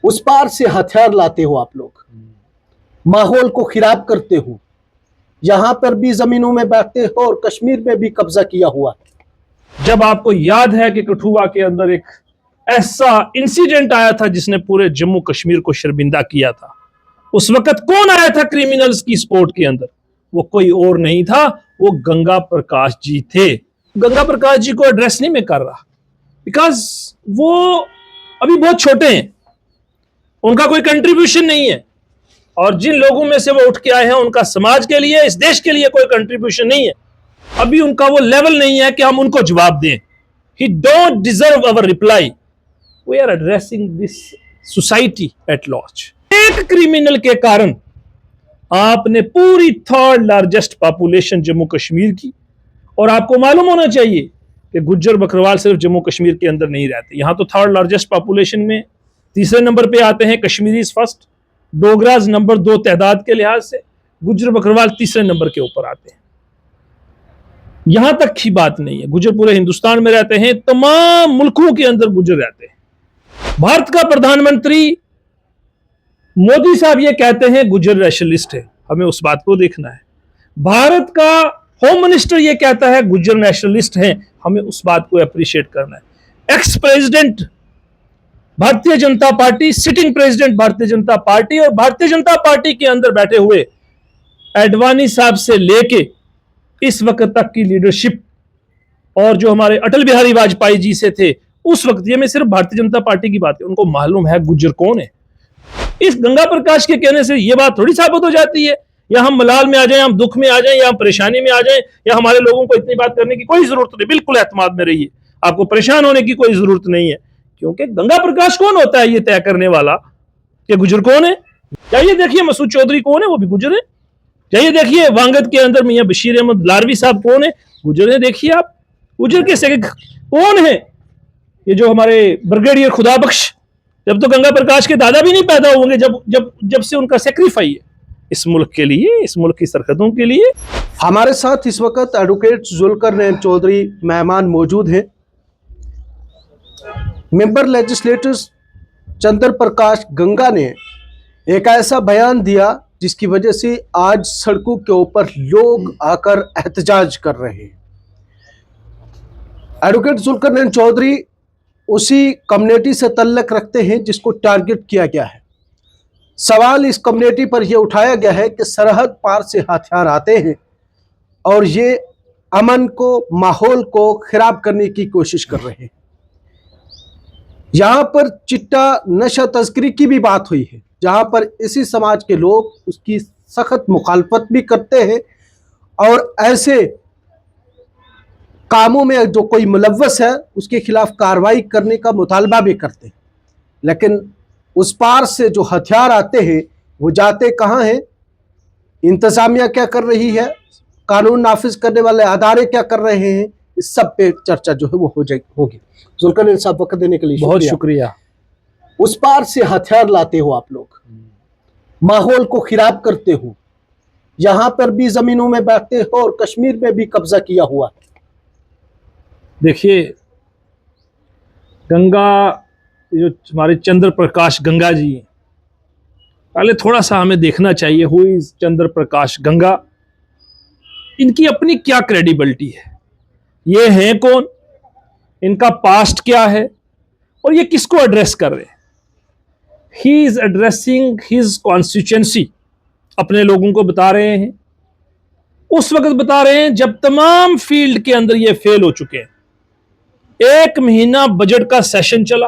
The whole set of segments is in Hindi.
उस पार से हथियार लाते हो आप लोग, माहौल को खराब करते हो, यहां पर भी जमीनों में बैठते हो और कश्मीर में भी कब्जा किया हुआ है। जब आपको याद है कि कठुआ के अंदर एक ऐसा इंसिडेंट आया था जिसने पूरे जम्मू कश्मीर को शर्मिंदा किया था, उस वक्त कौन आया था क्रिमिनल्स की स्पोर्ट के अंदर? वो कोई और नहीं था, वो गंगा प्रकाश जी थे। गंगा प्रकाश जी को एड्रेस नहीं मैं कर रहा, बिकॉज वो अभी बहुत छोटे हैं, उनका कोई कंट्रीब्यूशन नहीं है, और जिन लोगों में से वो उठ के आए हैं उनका समाज के लिए, इस देश के लिए कोई कंट्रीब्यूशन नहीं है। अभी उनका वो लेवल नहीं है कि हम उनको जवाब दें। He don't deserve our reply. We are addressing this society at large. एक क्रिमिनल के कारण आपने पूरी third largest population Jammu Kashmir की, और आपको मालूम होना चाहिए कि गुज्जर बकरवाल सिर्फ जम्मू कश्मीर के अंदर नहीं रहते, यहां तो थर्ड लार्जेस्ट पॉपुलेशन में तीसरे नंबर पे आते हैं, कश्मीरीज फर्स्ट, डोगराज नंबर 2 तादाद के लिहाज से, गुज्जर बकरवाल तीसरे नंबर के ऊपर आते हैं। यहां तक की बात नहीं है, गुज्जर पूरे हिंदुस्तान में रहते हैं, तमाम मुल्कों के अंदर गुज्जर रहते हैं। भारत का प्रधानमंत्री मोदी साहब ये कहते हैं गुज्जर नेशनलिस्ट है, हमें उस बात को देखना है। भारत का होम मिनिस्टर ये कहता है गुज्जर नेशनलिस्ट हैं, हमें उस बात को अप्रिशिएट करना है। Ex president Bharatiya Janata party, sitting president Bharatiya Janata party, और भारतीय जनता पार्टी के अंदर बैठे हुए एडवाणी साहब से लेके इस वक्त तक की लीडरशिप, और जो हमारे अटल बिहारी वाजपेयी जी से थे उस वक्त, ये मैं सिर्फ भारतीय जनता पार्टी की बात है, उनको मालूम है गुज्जर कौन है। इस गंगा प्रकाश के कहने से ये बात थोड़ी साबित हो जाती है, या हम मलाल में आ जाएं, हम दुख में आ जाएं, या हम परेशानी में आ जाएं, या हमारे लोगों को इतनी बात करने की कोई जरूरत नहीं। बिल्कुल एतमाद में रहिए, आपको परेशान होने की कोई जरूरत नहीं है, क्योंकि गंगा प्रकाश कौन होता है ये तय करने वाला कि गुज्जर कौन है। जाइए देखिए मसूद चौधरी कौन है, वो भी गुज्जर है। जाइए देखिए वांगद के अंदर मियां बशीर अहमद लारवी साहब कौन है, गुज्जर है। देखिए आप गुज्जर के सेक्रेटरी कौन है, ये जो हमारे ब्रिगेडियर खुदाबख्श, जब तो गंगा प्रकाश के दादा भी नहीं पैदा होंगे जब जब जब से उनका सेक्रीफाई है इस मुल्क के लिए, इस मुल्क की सरहदों के लिए। हमारे साथ इस वक्त एडवोकेट जुल्फकार चौधरी मेहमान मौजूद हैं। मेंबर लेजिस्लेटर्स चंद्र प्रकाश गंगा ने एक ऐसा बयान दिया जिसकी वजह से आज सड़कों के ऊपर लोग आकर एहतजाज कर रहे हैं। एडवोकेट जुल्फकार चौधरी उसी कम्युनिटी से तल्लक रखते हैं जिसको टारगेट किया गया है। सवाल इस कम्युनिटी पर यह उठाया गया है कि सरहद पार से हथियार आते हैं और ये अमन को, माहौल को खराब करने की कोशिश कर रहे हैं। यहां पर चिट्टा नशा तस्करी की भी बात हुई है, जहां पर इसी समाज के लोग उसकी सख्त मुखालफत भी करते हैं और ऐसे कामों में जो कोई मुलव्वस है उसके खिलाफ कार्रवाई करने का मुतालबा भी करते हैं। लेकिन उस पार से जो हथियार आते हैं वो जाते कहाँ हैं, इंतजामिया क्या कर रही है, कानून नाफिज करने वाले अदारे क्या कर रहे हैं, इस सब पे चर्चा जो है वो होगी। जुल्फकार साहब वक्त देने के लिए बहुत शुक्रिया। उस पार से हथियार लाते हो आप लोग, माहौल को खराब करते हो, यहां पर भी जमीनों में बैठते हो और कश्मीर में भी कब्जा किया हुआ है। देखिए गंगा, जो हमारे चंद्र प्रकाश गंगा जी हैं, पहले थोड़ा सा हमें देखना चाहिए हु इज चंद्र प्रकाश गंगा, इनकी अपनी क्या क्रेडिबिलिटी है, ये हैं कौन, इनका पास्ट क्या है, और ये किसको एड्रेस कर रहे हैं। He is addressing his constituency, अपने लोगों को बता रहे हैं, उस वक्त बता रहे हैं जब तमाम फील्ड के अंदर ये फेल हो चुके हैं। 1 महीना बजट का सेशन चला,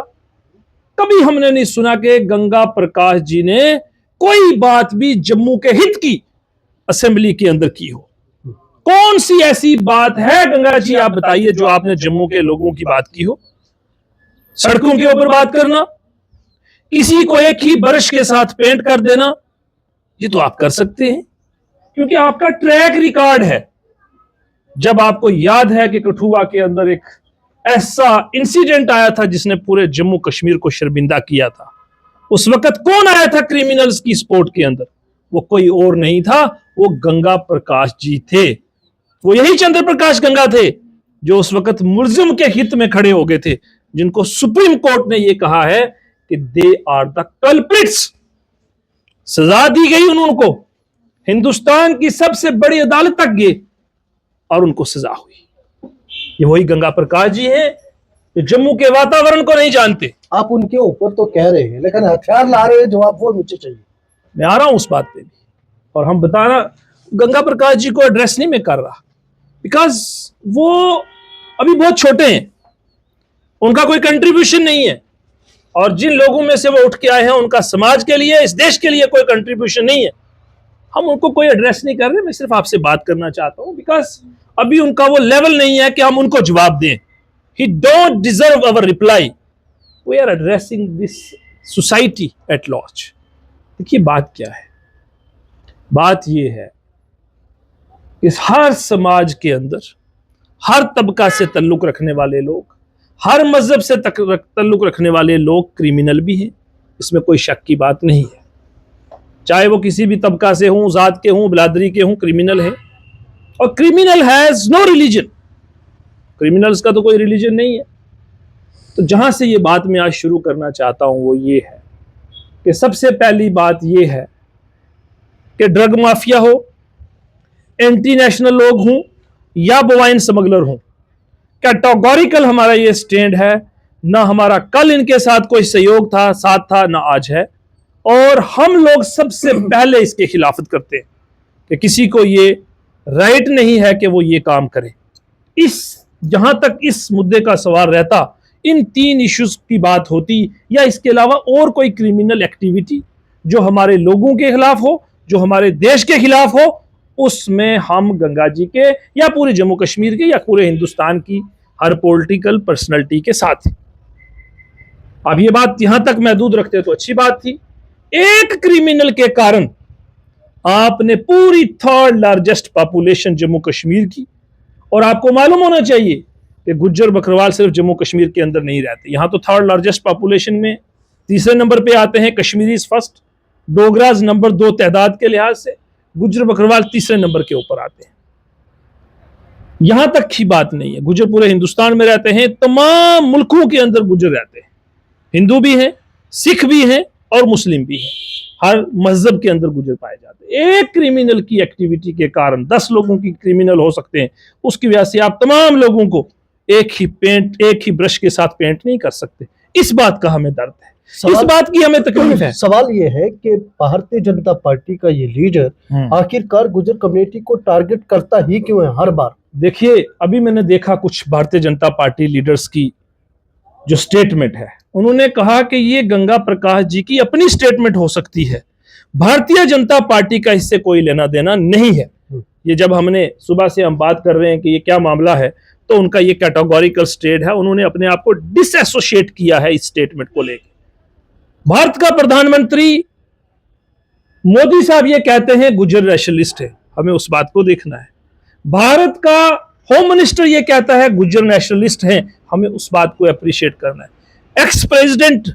कभी हमने नहीं सुना कि गंगा प्रकाश जी ने कोई बात भी जम्मू के हित की असेंबली के अंदर की हो। कौन सी ऐसी बात है गंगा जी, आप बताइए, जो आपने जम्मू के लोगों की बात की हो। सड़कों के ऊपर बात करना, इसी को एक ही ब्रश के साथ पेंट कर देना, ये तो आप कर सकते हैं क्योंकि आपका ट्रैक रिकॉर्ड है। जब आपको याद है कि कठुआ के अंदर एक ऐसा इंसिडेंट आया था जिसने पूरे जम्मू कश्मीर को शर्मिंदा किया था, उस वक्त कौन आया था क्रिमिनल्स की सपोर्ट के अंदर? वो कोई और नहीं था, वो गंगा प्रकाश जी थे। वो यही चंद्र प्रकाश गंगा थे जो उस वक्त मुल्जिम के हित में खड़े हो गए थे, जिनको सुप्रीम कोर्ट ने यह कहा है कि दे आर द कल्प्रिट्स। सजा दी गई उनको, हिंदुस्तान की सबसे बड़ी अदालत तक गए और उनको सजा हुई। ये वही गंगा प्रकाश जी हैं जो जम्मू के वातावरण को नहीं जानते। आप उनके ऊपर तो कह रहे हैं, लेकिन हथियार ला रहे हैं, जवाब वो मुझे चाहिए। मैं आ रहा हूं उस बात पे भी, और हम बताना, गंगा प्रकाश जी को एड्रेस नहीं मैं कर रहा, बिकॉज वो अभी बहुत छोटे हैं, उनका कोई कंट्रीब्यूशन नहीं है, और जिन लोगों में से वो उठ के आए हैं उनका समाज के लिए, इस देश के लिए कोई कंट्रीब्यूशन नहीं है। हम उनको कोई एड्रेस नहीं कर रहे, मैं सिर्फ आपसे बात करना चाहता हूं, बिकॉज अभी उनका वो लेवल नहीं है कि हम उनको जवाब दें। He don't deserve our reply, we are addressing this society at large. देखिए बात क्या है, बात यह है कि हर समाज के अंदर, हर तबका से ताल्लुक रखने वाले लोग, हर मजहब से ताल्लुक रखने वाले लोग क्रिमिनल भी हैं, इसमें कोई शक की बात नहीं है। चाहे वो किसी भी तबका से हों, जात के हों, बिरादरी के हों, क्रिमिनल है। और criminal has no religion, criminals का तो कोई रिलीजन नहीं है। तो जहां से ये बात मैं आज शुरू करना चाहता हूं वो ये है कि सबसे पहली बात ये है कि ड्रग माफिया हो, एंटी नेशनल लोग हों या बोवाइन स्मगलर हों, कैटेगोरिकल हमारा ये स्टैंड है। ना हमारा कल इनके साथ कोई सहयोग था, साथ था, ना आज है, और हम लोग सबसे पहले इसके खिलाफत करते हैं कि किसी को ये राइट नहीं है कि वो ये काम करे। इस जहां तक इस मुद्दे का सवाल रहता, इन 3 इश्यूज की बात होती, या इसके अलावा और कोई क्रिमिनल एक्टिविटी जो हमारे लोगों के खिलाफ हो, जो हमारे देश के खिलाफ हो, उसमें हम गंगा जी के या पूरे जम्मू कश्मीर के या पूरे हिंदुस्तान की हर पॉलिटिकल पर्सनैलिटी के साथ। अब ये बात यहां तक महदूद रखते तो अच्छी बात थी। एक क्रिमिनल के कारण आपने पूरी 3rd largest population Jammu Kashmir की, और आपको मालूम होना चाहिए कि गुज्जर बकरवाल सिर्फ जम्मू कश्मीर के अंदर नहीं रहते, यहां तो 3rd लार्जेस्ट पॉपुलेशन में 3रे नंबर पे आते हैं कश्मीरीज फर्स्ट, डोगराज नंबर 2 तादाद के लिहाज से, गुज्जर बकरवाल 3रे नंबर के ऊपर आते हैं। यहां तक की बात नहीं है, गुज्जर पूरे हिंदुस्तान में रहते हैं, तमाम मुल्कों के अंदर गुज्जर रहते हैं, हिंदू भी हैं, सिख भी हैं और मुस्लिम भी हैं, हर मजहब के अंदर गुज्जर पाए जाते हैं। एक क्रिमिनल की एक्टिविटी के कारण 10 लोगों की क्रिमिनल हो सकते हैं, उसकी वजह से आप तमाम लोगों को एक ही ब्रश के साथ पेंट नहीं कर सकते। इस बात का हमें दर्द है, इस बात की हमें तकलीफ है। सवाल ये है कि भारतीय जनता पार्टी का ये लीडर आखिरकार गुज्जर कम्युनिटी को टारगेट करता ही क्यों है हर बार? देखिए, अभी मैंने देखा कुछ भारतीय जनता पार्टी लीडर्स की जो स्टेटमेंट है, उन्होंने कहा कि ये गंगा प्रकाश जी की अपनी स्टेटमेंट हो सकती है, भारतीय जनता पार्टी का इससे कोई लेना देना नहीं है। ये जब हमने सुबह से हम बात कर रहे हैं कि ये क्या मामला है, तो उनका ये कैटेगोरिकल स्टेट है, उन्होंने अपने आप को डिसएसोसिएट किया है इस स्टेटमेंट को लेकर। भारत का प्रधानमंत्री मोदी साहब ये कहते हैं गुज्जर नेशनलिस्ट है, हमें उस बात को देखना है। भारत का होम मिनिस्टर ये कहता है गुज्जर नेशनलिस्ट हैं, हमें उस बात को अप्रिशिएट करना है। Ex president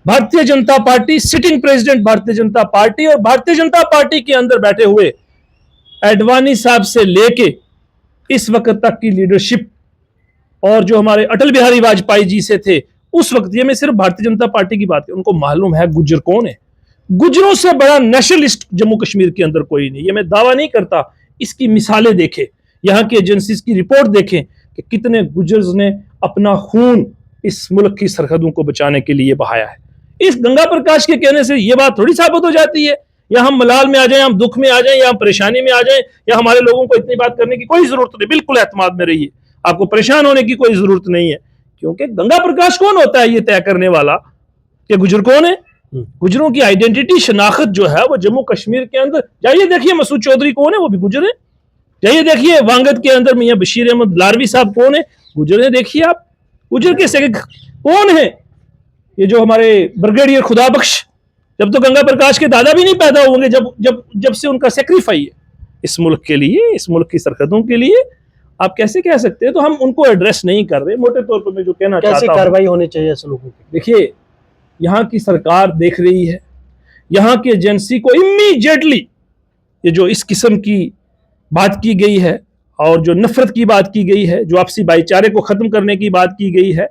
Bharatiya Janata party, sitting president Bharatiya Janata party, और भारतीय जनता पार्टी के अंदर बैठे हुए एडवाणी साहब से लेके इस वक्त तक की लीडरशिप, और जो हमारे अटल बिहारी वाजपेयी जी से थे उस वक्त, ये मैं सिर्फ भारतीय जनता पार्टी की बात है, उनको मालूम है गुज्जर कौन है। गुज्जरों से बड़ा नेशनलिस्ट जम्मू कश्मीर के अंदर कोई नहीं, ये मैं दावा नहीं करता। इसकी मिसालें देखें, यहाँ की एजेंसीज की रिपोर्ट देखें कि कितने गुज्जर्स ने अपना खून इस मुल्क की सरहदों को बचाने के लिए बहाया है। इस गंगा प्रकाश के कहने से ये बात थोड़ी साबित हो जाती है, या हम मलाल में आ जाएं, हम दुख में आ जाएं, या हम परेशानी में आ जाएं, या हमारे लोगों को इतनी बात करने की कोई जरूरत नहीं। बिल्कुल एतमाद में रहिए, आपको परेशान होने की कोई जरूरत नहीं है, क्योंकि गंगा प्रकाश कौन होता है ये तय करने वाला कि गुज्जर कौन है। गुज्जरों की आइडेंटिटी, शनाख्त जो है वो जम्मू कश्मीर के अंदर, जाइए देखिए मसूद चौधरी कौन है, वो भी गुज्जर है। जाइए देखिए वांगत के अंदर मियां बशीर अहमद लारवी साहब कौन है, गुज्जर है। देखिए आप गुज्जर के सेक्रेटरी कौन है, ये जो हमारे ब्रिगेडियर खुदाबख्श, जब तो गंगा प्रकाश के दादा भी नहीं पैदा होंगे जब से उनका सेक्रीफाई है इस मुल्क के लिए, इस मुल्क की सरहदों के लिए, आप कैसे कह सकते हैं। तो हम उनको एड्रेस नहीं कर रहे। मोटे तौर पर मैं जो कहना चाहता हूं, कैसी कार्रवाई होनी चाहिए ऐसे लोगों की? देखिए, यहाँ की सरकार देख रही है, यहाँ की एजेंसी को इमीडिएटली ये जो इस किस्म की बात की गई है और जो नफरत की बात की गई है, जो आपसी भाईचारे को खत्म करने की बात की गई है,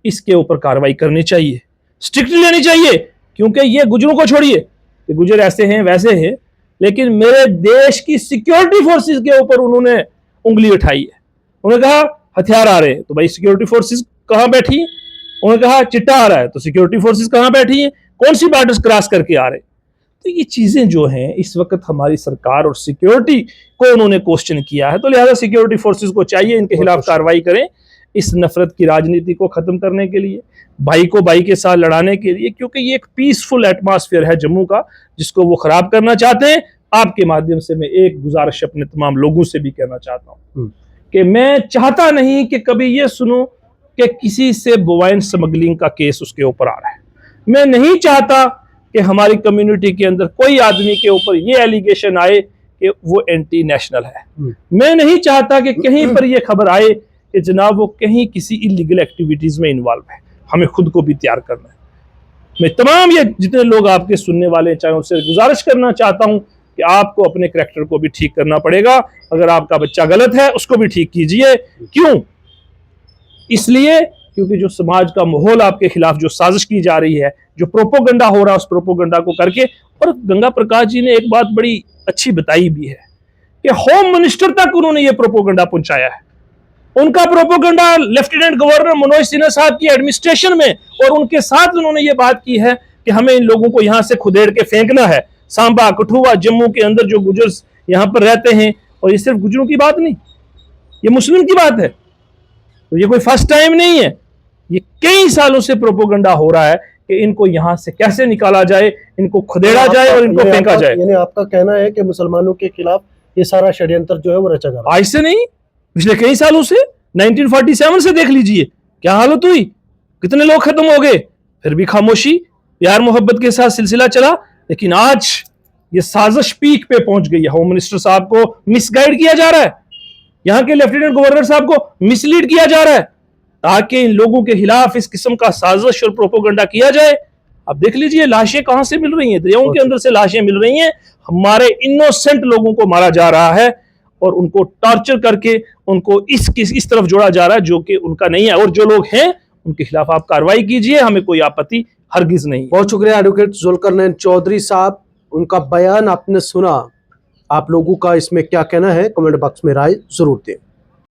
इसके ऊपर कार्रवाई करनी चाहिए। स्ट्रिक्टली लेनी चाहिए, क्योंकि ये गुजरों को छोड़िए कि गुजर ऐसे हैं वैसे हैं, लेकिन मेरे देश की सिक्योरिटी फोर्सेस के ऊपर उन्होंने उंगली उठाई है। उन्होंने कहा हथियार आ रहे हैं, तो भाई सिक्योरिटी फोर्सेस कहां बैठी है? उन्होंने कहा चिट्टा आ रहा है, तो सिक्योरिटी फोर्सेस कहां बैठी है? कौन सी बॉर्डर्स क्रॉस करके आ रहे हैं? तो ये चीजें जो हैं इस वक्त हमारी सरकार और सिक्योरिटी को उन्होंने क्वेश्चन किया है, तो लिहाजा सिक्योरिटी फोर्सेस को चाहिए इनके खिलाफ कार्रवाई करें, इस नफरत की राजनीति को खत्म करने के लिए, भाई को भाई के साथ लड़ाने के लिए, क्योंकि ये एक पीसफुल एटमॉस्फेयर है जम्मू का जिसको वो खराब करना चाहते हैं। आपके माध्यम से मैं एक गुजारिश अपने तमाम लोगों से भी कहना चाहता हूं कि मैं चाहता नहीं कि कभी ये सुनूं कि किसी से बोवाइन स्मगलिंग का केस उसके ऊपर आ रहा है। मैं नहीं चाहता कि हमारी कम्युनिटी के अंदर कोई आदमी के ऊपर ये एलिगेशन आए कि वो एंटी नेशनल है। मैं नहीं चाहता कि कहीं पर ये खबर आए कि जनाब वो कहीं किसी इलीगल एक्टिविटीज में इन्वॉल्व है। हमें खुद को भी तैयार करना है। मैं तमाम ये जितने लोग आपके सुनने वाले चाहे उनसे गुजारिश करना चाहता हूं कि आपको अपने करैक्टर को भी ठीक करना पड़ेगा। अगर आपका बच्चा गलत है उसको भी ठीक कीजिए। क्यों? इसलिए क्योंकि जो समाज का माहौल आपके खिलाफ जो साजिश की जा रही है, जो प्रोपोगंडा हो रहा है, उस प्रोपोगंडा को करके, और गंगा प्रकाश जी ने एक बात बड़ी अच्छी बताई भी है कि होम मिनिस्टर तक उन्होंने ये प्रोपोगंडा पहुंचाया है। उनका propaganda lieutenant governor Manoj Sinha साहब की एडमिनिस्ट्रेशन में, और उनके साथ उन्होंने ये बात की है कि हमें इन लोगों को यहां से खुदेड़ के फेंकना है। सांबा, कठुआ, जम्मू के अंदर जो गुजर यहां पर रहते हैं, और ये सिर्फ गुजरों की बात नहीं, ये मुस्लिम की बात है, तो ये कोई फर्स्ट टाइम नहीं है। ये कई सालों से प्रोपोगंडा हो रहा है कि इनको यहां से कैसे निकाला जाए, इनको खुदेड़ा जाए और इनको फेंका जाए। यानी आपका कहना है कि मुसलमानों के खिलाफ ये सारा षड्यंत्र जो है वो रचा जा रहा है। आज से नहीं, पिछले कई सालों से, 1947 से देख लीजिए क्या हालत हुई, कितने लोग खत्म हो गए, फिर भी खामोशी, प्यार मोहब्बत के साथ सिलसिला चला। लेकिन आज ये साजिश पीक पे पहुंच गई है। होम मिनिस्टर साहब को मिसगाइड किया जा रहा है, यहां के लेफ्टिनेंट गवर्नर साहब को मिसलीड किया जा रहा है, ताकि इन लोगों के खिलाफ इस किस्म का साजिश और प्रोपोगंडा किया जाए। अब देख लीजिए लाशें कहां से मिल रही हैं, दरियाओं के अंदर से लाशें मिल रही हैं। हमारे इनोसेंट लोगों को मारा जा रहा है और उनको टॉर्चर करके उनको इस तरफ जोड़ा जा रहा है जो कि उनका नहीं है। और जो लोग हैं उनके खिलाफ आप कार्रवाई कीजिए, हमें कोई आपत्ति हरगिज नहीं। बहुत शुक्रिया एडवोकेट जुल्करनैन चौधरी साहब, उनका बयान आपने सुना। आप लोगों का इसमें क्या कहना है, कमेंट बॉक्स में राय जरूर दें।